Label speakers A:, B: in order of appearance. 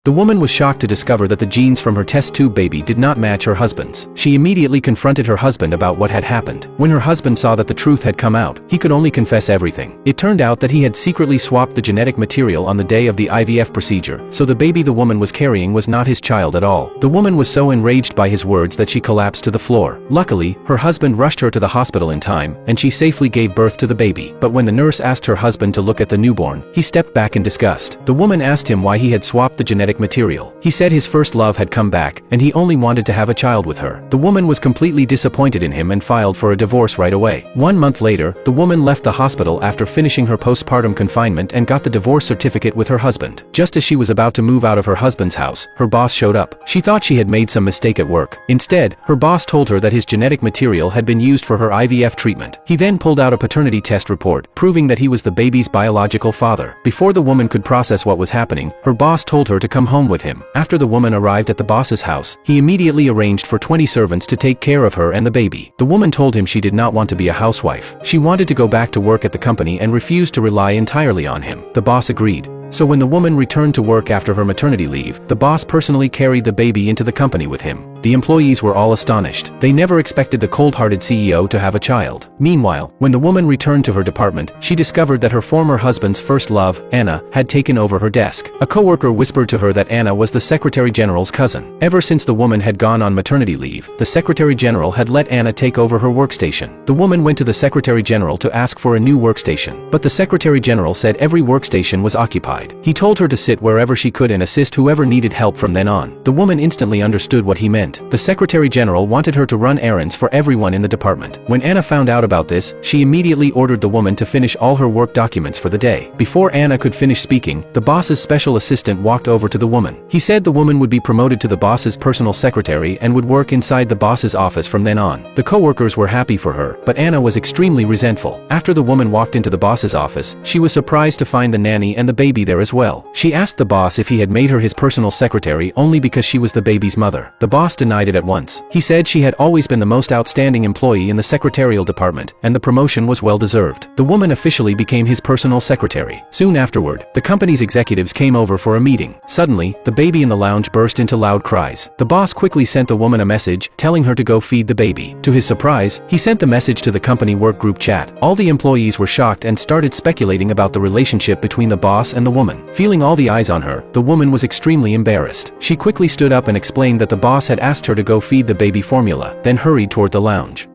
A: The woman was shocked to discover that the genes from her test tube baby did not match her husband's. She immediately confronted her husband about what had happened. When her husband saw that the truth had come out, he could only confess everything. It turned out that he had secretly swapped the genetic material on the day of the IVF procedure, so the baby the woman was carrying was not his child at all. The woman was so enraged by his words that she collapsed to the floor. Luckily, her husband rushed her to the hospital in time, and she safely gave birth to the baby. But when the nurse asked her husband to look at the newborn, he stepped back in disgust. The woman asked him why he had swapped the genetic material. He said his first love had come back, and he only wanted to have a child with her. The woman was completely disappointed in him and filed for a divorce right away. 1 month later, the woman left the hospital after finishing her postpartum confinement and got the divorce certificate with her husband. Just as she was about to move out of her husband's house, her boss showed up. She thought she had made some mistake at work. Instead, her boss told her that his genetic material had been used for her IVF treatment. He then pulled out a paternity test report, proving that he was the baby's biological father. Before the woman could process what was happening, her boss told her to come home with him. After the woman arrived at the boss's house, he immediately arranged for 20 servants to take care of her and the baby. The woman told him she did not want to be a housewife. She wanted to go back to work at the company and refused to rely entirely on him. The boss agreed. So when the woman returned to work after her maternity leave, the boss personally carried the baby into the company with him. The employees were all astonished. They never expected the cold-hearted CEO to have a child. Meanwhile, when the woman returned to her department, she discovered that her former husband's first love, Anna, had taken over her desk. A coworker whispered to her that Anna was the Secretary General's cousin. Ever since the woman had gone on maternity leave, the Secretary General had let Anna take over her workstation. The woman went to the Secretary General to ask for a new workstation, but the Secretary General said every workstation was occupied. He told her to sit wherever she could and assist whoever needed help from then on. The woman instantly understood what he meant. The Secretary General wanted her to run errands for everyone in the department. When Anna found out about this, she immediately ordered the woman to finish all her work documents for the day. Before Anna could finish speaking, the boss's special assistant walked over to the woman. He said the woman would be promoted to the boss's personal secretary and would work inside the boss's office from then on. The co-workers were happy for her, but Anna was extremely resentful. After the woman walked into the boss's office, she was surprised to find the nanny and the baby there as well. She asked the boss if he had made her his personal secretary only because she was the baby's mother. The boss denied it at once. He said she had always been the most outstanding employee in the secretarial department, and the promotion was well deserved. The woman officially became his personal secretary. Soon afterward, the company's executives came over for a meeting. Suddenly, the baby in the lounge burst into loud cries. The boss quickly sent the woman a message, telling her to go feed the baby. To his surprise, he sent the message to the company work group chat. All the employees were shocked and started speculating about the relationship between the boss and the woman. Feeling all the eyes on her, the woman was extremely embarrassed. She quickly stood up and explained that the boss had asked her to go feed the baby formula, then hurried toward the lounge.